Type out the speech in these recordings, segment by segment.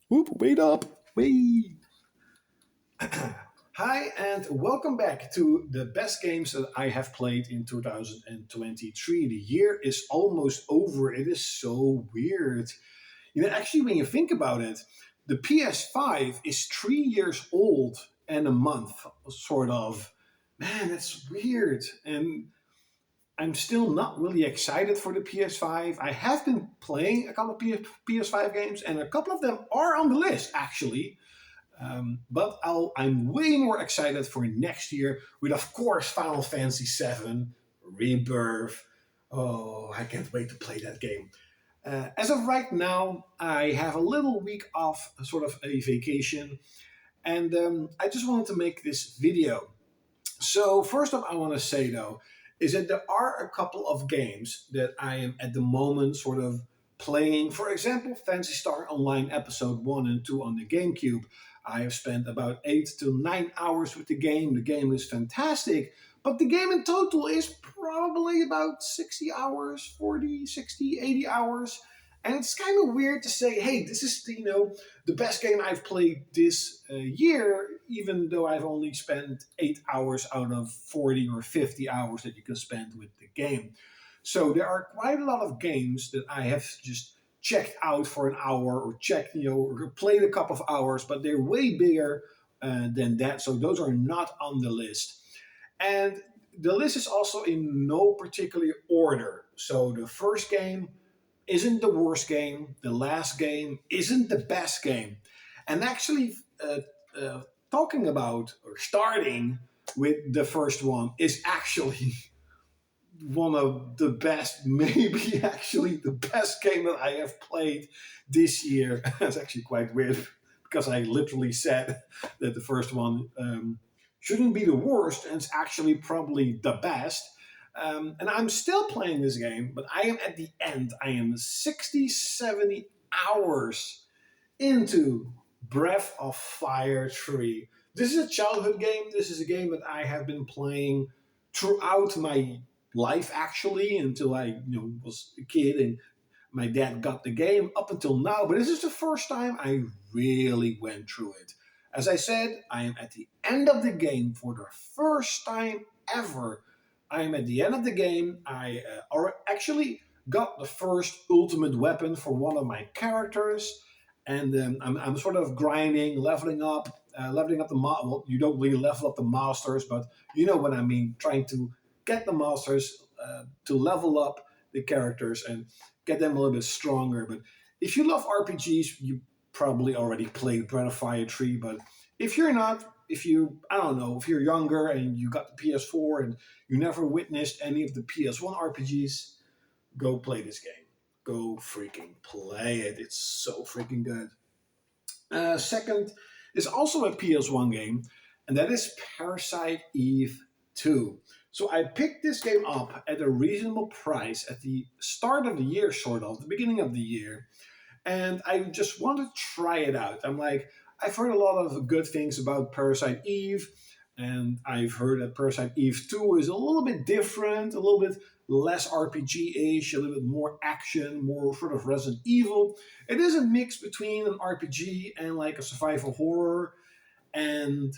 Whoop, wait up. Wait. Hi, and welcome back to the best games that I have played in 2023. The year is almost over. It is so weird. Actually, when you think about it, the PS5 is 3 years old and a month, sort of. Man, that's weird. And I'm still not really excited for the PS5. I have been playing a couple of PS5 games, and a couple of them are on the list, actually. But I'm way more excited for next year with, of course, Final Fantasy VII Rebirth. Oh, I can't wait to play that game. As of right now, I have a little week off, sort of a vacation, and I just wanted to make this video. So, first up, I want to say though, is that there are a couple of games that I am at the moment sort of playing. For example, Fantasy Star Online Episode 1 and 2 on the GameCube. I have spent about 8 to 9 hours with the game. The game is fantastic, but the game in total is probably about 60 hours, 40, 60, 80 hours. And it's kind of weird to say, hey, this is the best game I've played this year, even though I've only spent 8 hours out of 40 or 50 hours that you can spend with the game. So there are quite a lot of games that I have just checked out for an hour or or played a couple of hours, but they're way bigger than that. So those are not on the list. And the list is also in no particular order. So the first game isn't the worst game. The last game isn't the best game. And actually, talking about or starting with the first one is actually one of the best, maybe actually the best game that I have played this year. That's actually quite weird because I literally said that the first one shouldn't be the worst, and it's actually probably the best. And I'm still playing this game, but I am at the end. I am 60, 70 hours into Breath of Fire 3. This is a childhood game. This is a game that I have been playing throughout my life, actually, until I was a kid and my dad got the game up until now. But this is the first time I really went through it. As I said, I am at the end of the game for the first time ever. I am at the end of the game. I actually got the first ultimate weapon for one of my characters, and I'm sort of grinding, leveling up the well, you don't really level up the masters, but you know what I mean. Trying to get the masters to level up the characters and get them a little bit stronger. But if you love RPGs, you probably already played Breath of Fire 3. But if you're not, if you're younger and you got the PS4 and you never witnessed any of the PS1 RPGs, go play this game. Go freaking play it. It's so freaking good. Second is also a PS1 game, and that is Parasite Eve 2. So I picked this game up at a reasonable price at the start of the year, sort of, the beginning of the year. And I just want to try it out. I'm like, I've heard a lot of good things about Parasite Eve, and I've heard that Parasite Eve 2 is a little bit different, a little bit less RPG-ish, a little bit more action, more sort of Resident Evil. It is a mix between an RPG and like a survival horror. And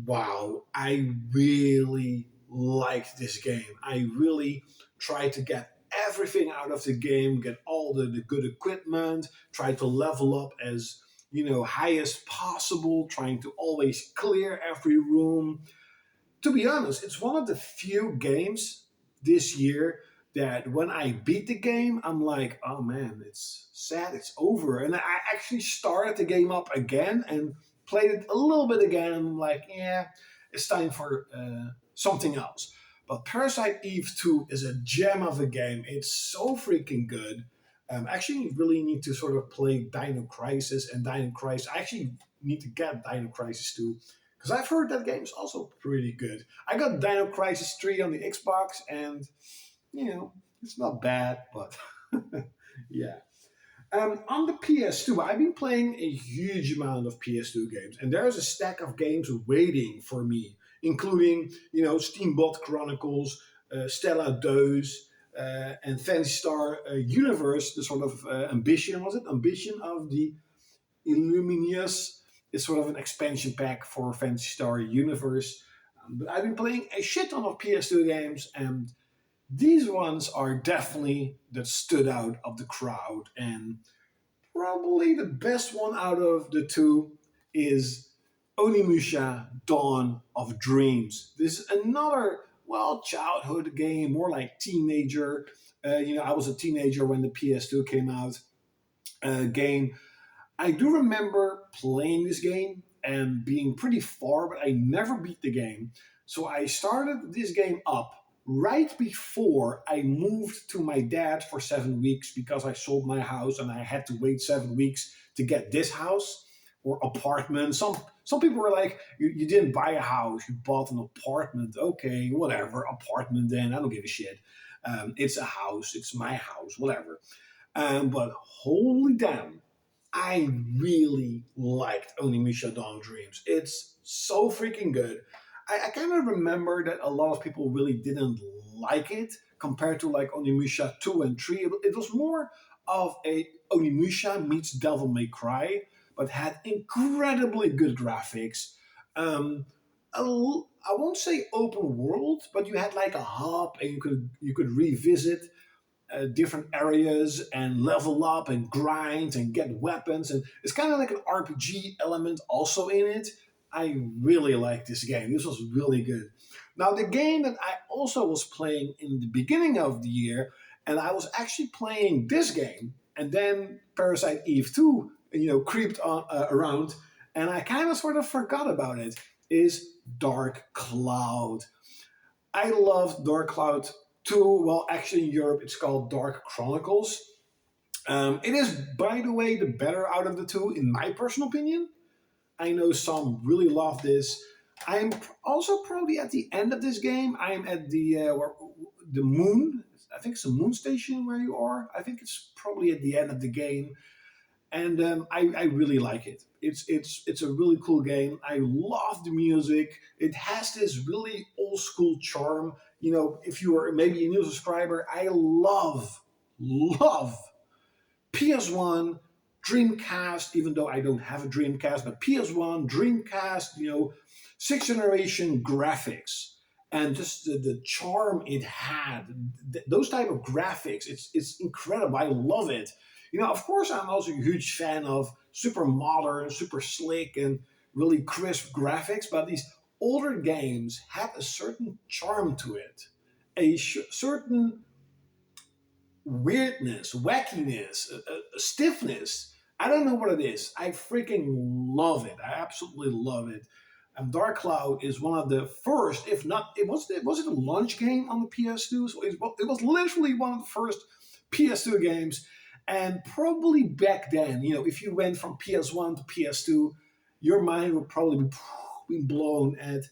wow, I really liked this game. I really tried to get everything out of the game, get all the good equipment, try to level up as high as possible, trying to always clear every room. To be honest, it's one of the few games this year that when I beat the game, I'm like, oh man, it's sad, it's over. And I actually started the game up again and played it a little bit again. I'm like, yeah, it's time for something else. But Parasite Eve 2 is a gem of a game. It's so freaking good. Actually, you really need to sort of play Dino Crisis and Dino Crisis. I actually need to get Dino Crisis 2 because I've heard that game is also pretty good. I got Dino Crisis 3 on the Xbox, and it's not bad, but yeah. On the PS2, I've been playing a huge amount of PS2 games, and there's a stack of games waiting for me, including, Steamboat Chronicles, Stella Does, and Fantasy Star Universe, the sort of ambition, was it? Ambition of the Illuminous. It's sort of an expansion pack for Fantasy Star Universe. But I've been playing a shit ton of PS2 games, and these ones are definitely that stood out of the crowd. And probably the best one out of the two is Onimusha Dawn of Dreams. This is another, well, childhood game, more like teenager. I was a teenager when the PS2 came out. Game. I do remember playing this game and being pretty far, but I never beat the game. So I started this game up right before I moved to my dad for 7 weeks because I sold my house and I had to wait 7 weeks to get this house or apartment. Some people were like, you didn't buy a house, you bought an apartment. Okay, whatever, apartment then, I don't give a shit. It's a house, it's my house, whatever. But holy damn, I really liked Onimusha Dawn Dreams. It's so freaking good. I kind of remember that a lot of people really didn't like it compared to like Onimusha 2 and 3. It was more of a Onimusha meets Devil May Cry, but had incredibly good graphics. Um, I won't say open world, but you had like a hub and you could revisit different areas and level up and grind and get weapons. And it's kind of like an RPG element also in it. I really like this game. This was really good. Now, the game that I also was playing in the beginning of the year, and I was actually playing this game, and then Parasite Eve 2, creeped around, and I kind of sort of forgot about it, is Dark Cloud. I love Dark Cloud 2. Well, actually, in Europe, it's called Dark Chronicles. It is, by the way, the better out of the two, in my personal opinion. I know some really love this. I'm also probably at the end of this game. I'm at the moon. I think it's a moon station where you are. I think it's probably at the end of the game, and I really like it. It's a really cool game. I love the music. It has this really old school charm. If you are maybe a new subscriber, I love PS1, Dreamcast, even though I don't have a Dreamcast, but PS1, Dreamcast, sixth generation graphics. And just the charm it had, those type of graphics, it's incredible. I love it. Of course, I'm also a huge fan of super modern, super slick, and really crisp graphics, but these older games had a certain charm to it, a certain weirdness, wackiness, a stiffness. I don't know what it is. I freaking love it. I absolutely love it. And Dark Cloud is one of the first, if not, was it a launch game on the PS2? So it was literally one of the first PS2 games. And probably back then, if you went from PS1 to PS2, your mind would probably be blown at,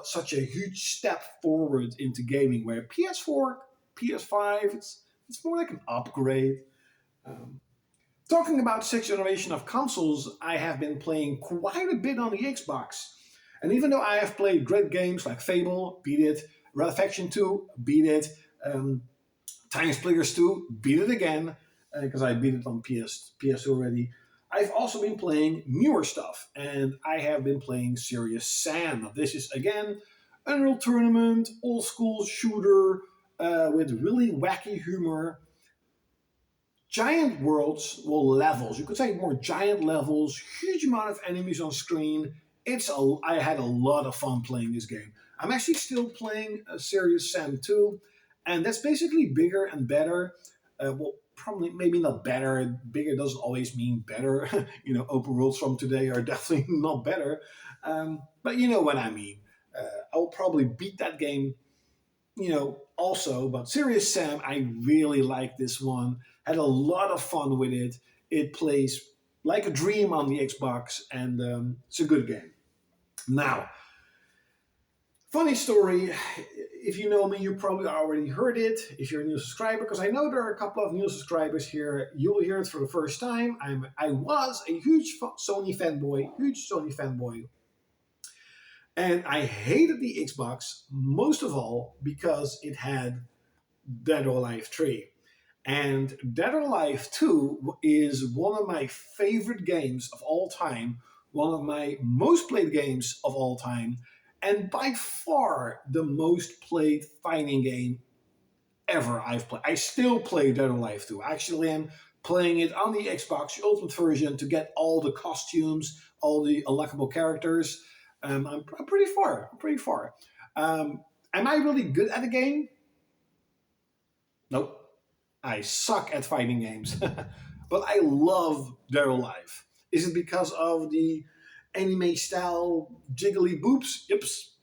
such a huge step forward into gaming. Where PS4, PS5, it's more like an upgrade. Um, Talking about sixth generation of consoles, I have been playing quite a bit on the Xbox. And even though I have played great games like Fable, beat it, Red Faction 2, beat it, Time Splitters 2, beat it again, because I beat it on PS already. I've also been playing newer stuff, and I have been playing Serious Sam. Now, this is, again, Unreal Tournament, old school shooter, with really wacky humor. Giant worlds, well, levels. You could say more giant levels, huge amount of enemies on screen. I had a lot of fun playing this game. I'm actually still playing Serious Sam 2, and that's basically bigger and better. Well, probably maybe not better. Bigger doesn't always mean better. Open worlds from today are definitely not better. But you know what I mean. I'll probably beat that game also, but Serious Sam, I really like this one. Had a lot of fun with it. It plays like a dream on the Xbox, and it's a good game. Now, funny story. If you know me, you probably already heard it. If you're a new subscriber, because I know there are a couple of new subscribers here, you'll hear it for the first time. I was a huge Sony fanboy, and I hated the Xbox most of all because it had Dead or Alive 3. And Dead or Alive 2 is one of my favorite games of all time, one of my most played games of all time, and by far the most played fighting game ever I've played. I still play Dead or Alive 2. Actually, I'm playing it on the Xbox, the Ultimate version, to get all the costumes, all the unlockable characters. I'm pretty far. I'm pretty far. Um, am I really good at the game? Nope. I suck at fighting games, but I love Dead or Alive. Is it because of the anime style jiggly boops? Yips.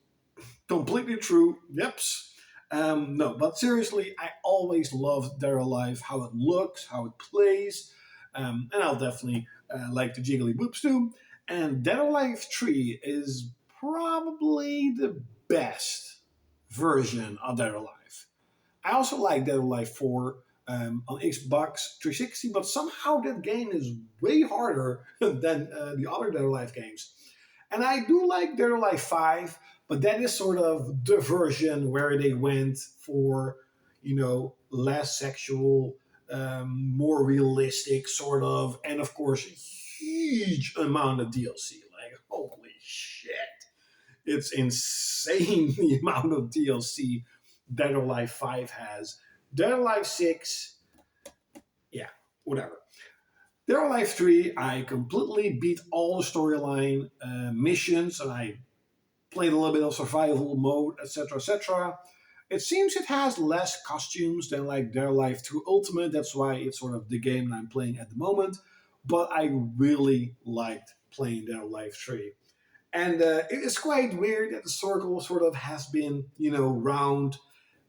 Completely true. Yips. No, but seriously, I always loved Dead or Alive, how it looks, how it plays, and I'll definitely like the jiggly boops too. And Dead or Alive 3 is probably the best version of Dead or Alive. I also like Dead or Alive 4 on Xbox 360, but somehow that game is way harder than the other Dead or Alive games. And I do like Dead or Alive 5, but that is sort of the version where they went for, less sexual, more realistic, sort of, and of course, a huge amount of DLC. Like, holy shit. It's insane the amount of DLC Dead or Alive 5 has. Dead or Alive 6, yeah, whatever. Dead or Alive 3, I completely beat all the storyline missions, and I played a little bit of survival mode, etc., etc. It seems it has less costumes than like Dead or Alive 2 Ultimate. That's why it's sort of the game I'm playing at the moment. But I really liked playing Dead or Alive 3. And it is quite weird that the circle sort of has been, round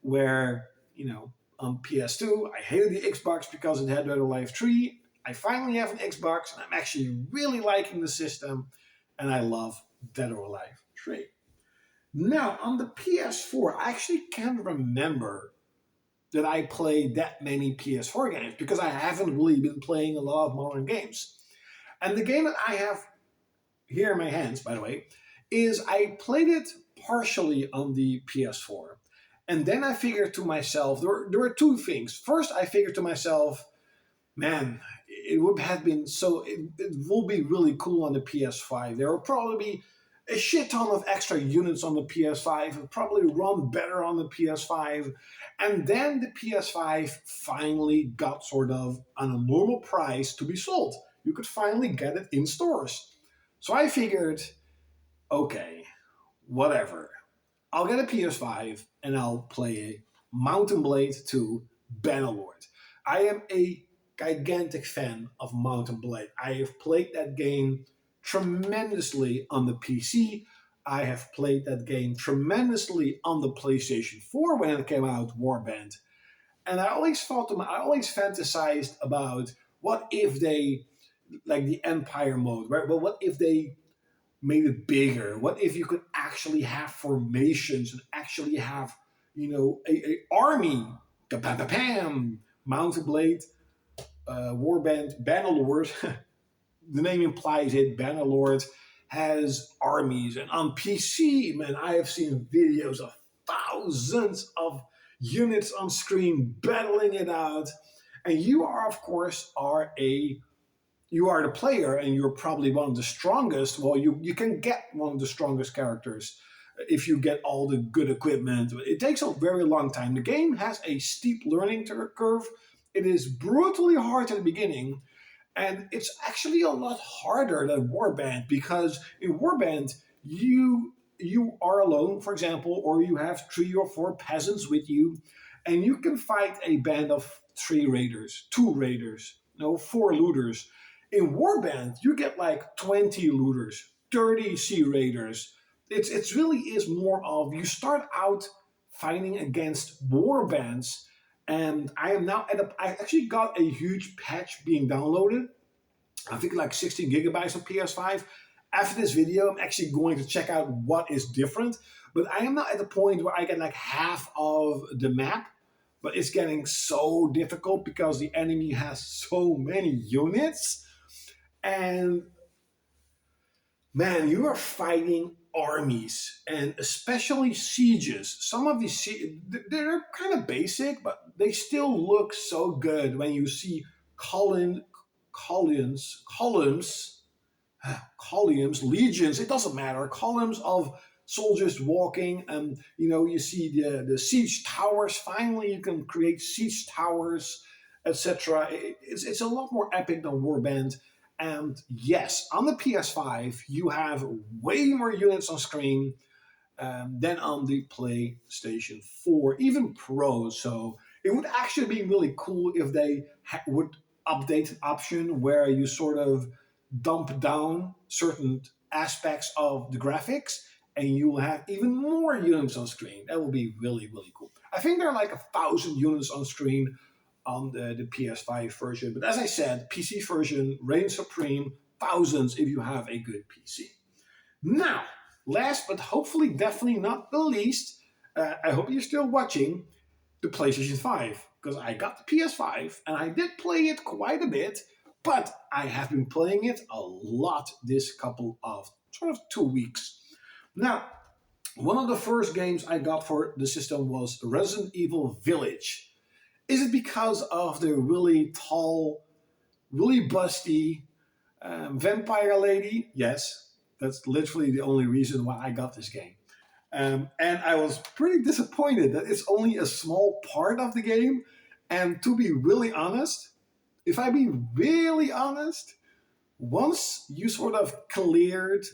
where, on PS2, I hated the Xbox because it had Dead or Alive 3. I finally have an Xbox, and I'm actually really liking the system, and I love Dead or Alive 3. Now, on the PS4, I actually can't remember that I played that many PS4 games because I haven't really been playing a lot of modern games. And the game that I have here in my hands, by the way, is I played it partially on the PS4. And then I figured to myself, there were two things. First, I figured to myself, man, it would have been it will be really cool on the PS5. There will probably be a shit ton of extra units on the PS5. It'll probably run better on the PS5. And then the PS5 finally got sort of on a normal price to be sold. You could finally get it in stores. So I figured, okay, whatever. I'll get a PS5 and I'll play Mountain Blade 2 Bannerlord. I am a gigantic fan of Mountain Blade. I have played that game tremendously on the PC. I have played that game tremendously on the PlayStation 4 when it came out, Warband. And I always fantasized about what if they, like the Empire mode, right? But what if they made it bigger? What if you could actually have formations and actually have, a army? Pam, Mountain Blade, Warband, Bannerlord. The name implies it. Bannerlord has armies, and on PC, man, I have seen videos of thousands of units on screen battling it out. And you are, of course, you are the player, and you're probably one of the strongest. Well, you can get one of the strongest characters if you get all the good equipment. It takes a very long time. The game has a steep learning curve. It is brutally hard at the beginning, and it's actually a lot harder than Warband because in Warband you are alone, for example, or you have 3 or 4 peasants with you, and you can fight a band of 3 raiders, 2 raiders, no, 4 looters. In Warband, you get like 20 looters, 30 sea raiders. It's really is more of you start out fighting against war bands, and I am now I actually got a huge patch being downloaded. I think like 16 gigabytes on PS5. After this video, I'm actually going to check out what is different. But I am not at the point where I get like half of the map. But it's getting so difficult because the enemy has so many units. And man, you are fighting armies and especially sieges. Some of these they're kind of basic, but they still look so good when you see column, columns, columns, legions. It doesn't matter. Columns of soldiers walking, and you see the siege towers. Finally, you can create siege towers, etc. It's a lot more epic than Warband. And yes, on the PS5, you have way more units on screen than on the PlayStation 4, even Pro. So it would actually be really cool if they would update an option where you sort of dump down certain aspects of the graphics and you will have even more units on screen. That will be really, really cool. I think there are like 1,000 units on screen on the PS5 version. But as I said, PC version reigns supreme, thousands if you have a good PC. Now, last but hopefully definitely not the least, I hope you're still watching the PlayStation 5, because I got the PS5 and I did play it quite a bit, but I have been playing it a lot this couple of sort of 2 weeks. Now, one of the first games I got for the system was Resident Evil Village. Is it because of the really tall, really busty vampire lady? Yes, that's literally the only reason why I got this game. And I was pretty disappointed that it's only a small part of the game. And to be really honest, if I be really honest, once you sort of cleared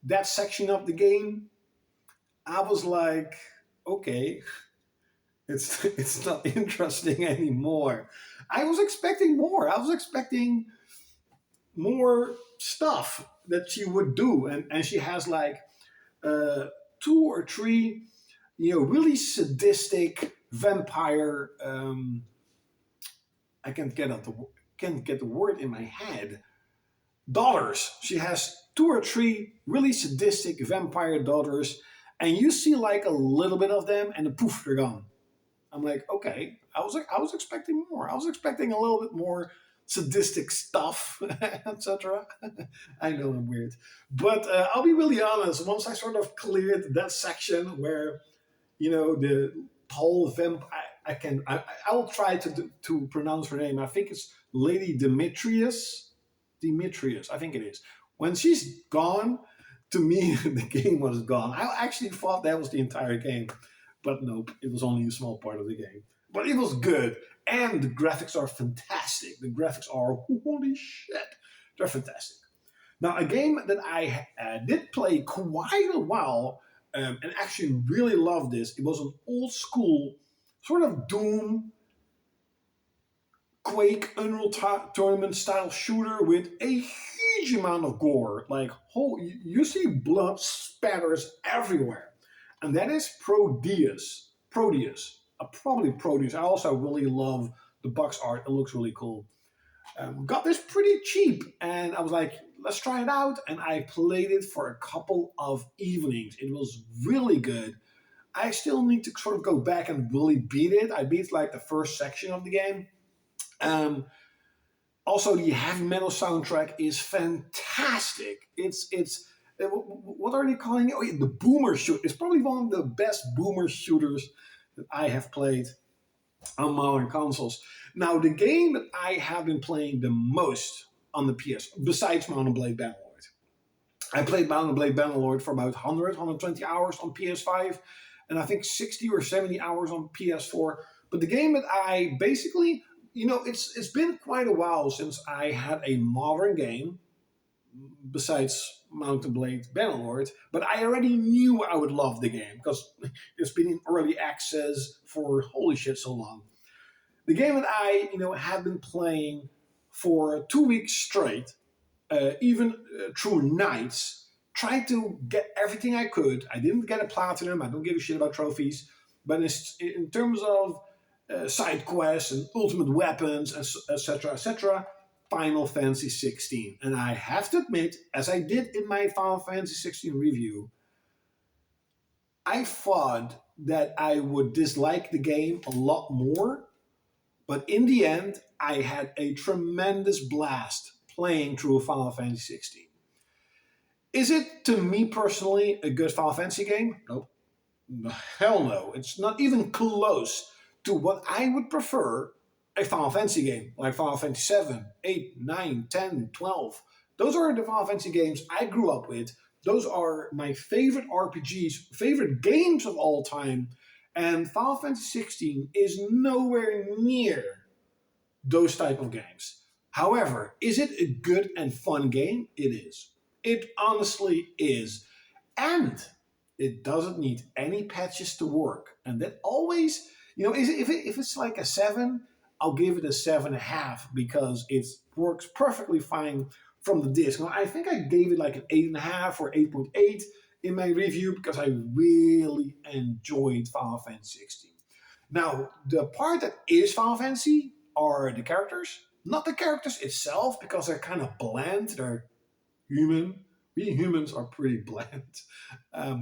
that section of the game, I was like, okay, it's not interesting anymore. I was expecting more. I was expecting more stuff that she would do, and she has like 2 or 3, really sadistic vampire. I can't get the word in my head. Daughters. She has 2 or 3 really sadistic vampire daughters, and you see like a little bit of them, and then poof, they're gone. I'm like, okay, I was expecting more. I was expecting a little bit more sadistic stuff, etc. I know I'm weird, but I'll be really honest. Once I sort of cleared that section where the tall vamp, I will try to pronounce her name. I think it's Lady Demetrius. Demetrius, I think it is. When she's gone, to me the game was gone. I actually thought that was the entire game. But nope, it was only a small part of the game. But it was good. And the graphics are fantastic. The graphics are, holy shit, they're fantastic. Now, a game that I did play quite a while and actually really loved this. It was an old school sort of Doom, Quake, Unreal Tournament style shooter with a huge amount of gore. Like, you see blood spatters everywhere. And that is Proteus. Probably Proteus. I also really love the box art. It looks really cool. Got this pretty cheap, and I was like, let's try it out. And I played it for a couple of evenings. It was really good. I still need to sort of go back and really beat it. I beat like the first section of the game. Also, the heavy metal soundtrack is fantastic. It's what are they calling it? Oh, yeah, the boomer shoot. It's probably one of the best boomer shooters that I have played on modern consoles. Now, the game that I have been playing the most on the PS, besides Mount & Blade Bannerlord, I played Mount & Blade Bannerlord for about 120 hours on PS5, and I think 60 or 70 hours on PS4. But the game that I basically, it's been quite a while since I had a modern game besides Mount & Blade Bannerlord, but I already knew I would love the game because it's been in early access for holy shit so long. The game that I have been playing for 2 weeks straight, even through nights, trying to get everything I could. I didn't get a platinum. I don't give a shit about trophies, but in terms of side quests and ultimate weapons, etc., etc. Final Fantasy 16. And I have to admit, as I did in my Final Fantasy 16 review, I thought that I would dislike the game a lot more, but in the end, I had a tremendous blast playing through Final Fantasy 16. Is it, to me personally, a good Final Fantasy game? Nope. No, hell no. It's not even close to what I would prefer a Final Fantasy game, like Final Fantasy 7, 8, 9, 10, 12. Those are the Final Fantasy games I grew up with. Those are my favorite RPGs, favorite games of all time. And Final Fantasy 16 is nowhere near those type of games. However, is it a good and fun game? It is. It honestly is. And it doesn't need any patches to work. And that always, if it's like a 7, I'll give it a 7.5 because it works perfectly fine from the disc. Now, I think I gave it like an 8.5 or 8.8 in my review because I really enjoyed Final Fantasy 16. Now, the part that is Final Fantasy are the characters, not the characters itself, because they're kind of bland. They're human. We humans are pretty bland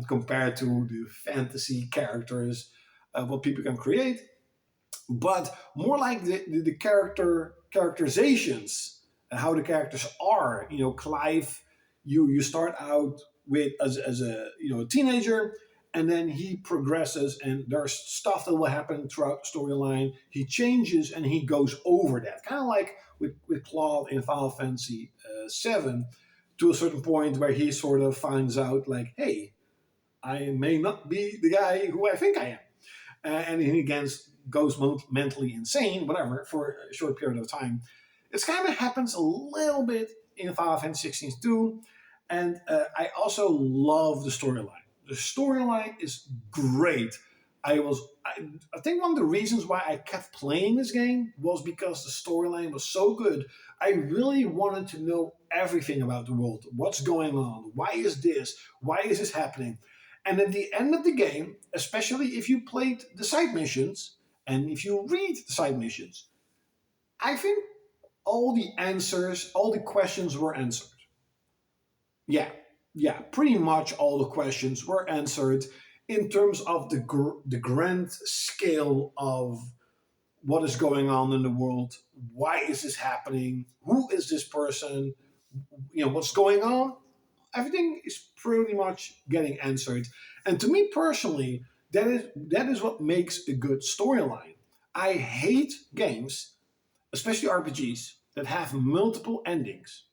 compared to the fantasy characters, what people can create. But more like the characterizations, how the characters are. Clive, you start out with as a a teenager, and then he progresses, and there's stuff that will happen throughout the storyline. He changes and he goes over that, kind of like with Claude in Final Fantasy 7, to a certain point where he sort of finds out like, hey, I may not be the guy who I think I am, and he again goes mentally insane, whatever, for a short period of time. It kind of happens a little bit in Final Fantasy 16 too, and I also love the storyline. The storyline is great. I think one of the reasons why I kept playing this game was because the storyline was so good. I really wanted to know everything about the world. What's going on? Why is this? Why is this happening? And at the end of the game, especially if you played the side missions and if you read the side missions, I think all the answers, all the questions were answered. Yeah, yeah, pretty much all the questions were answered in terms of the grand scale of what is going on in the world. Why is this happening? Who is this person? What's going on? Everything is pretty much getting answered. And to me personally, that is what makes a good storyline. I hate games, especially RPGs, that have multiple endings.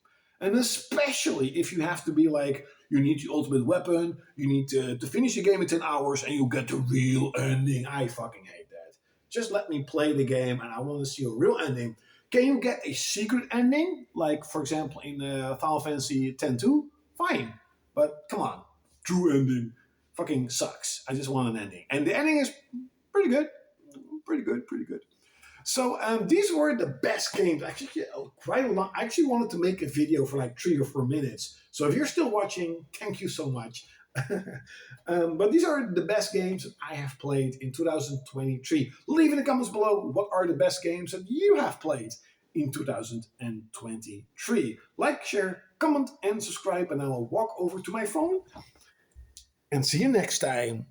And especially if you have to be like, you need the ultimate weapon, you need to finish the game in 10 hours, and you get the real ending. I fucking hate that. Just let me play the game, and I want to see a real ending. Can you get a secret ending? Like, for example, in Final Fantasy X-2? Fine. But come on. True ending fucking sucks. I just want an ending. And the ending is pretty good. Pretty good, pretty good. So these were the best games. Actually, quite a lot. I actually wanted to make a video for like 3 or 4 minutes. So if you're still watching, thank you so much. But these are the best games that I have played in 2023. Leave in the comments below what are the best games that you have played in 2023. Like, share, comment, and subscribe. And I will walk over to my phone and see you next time.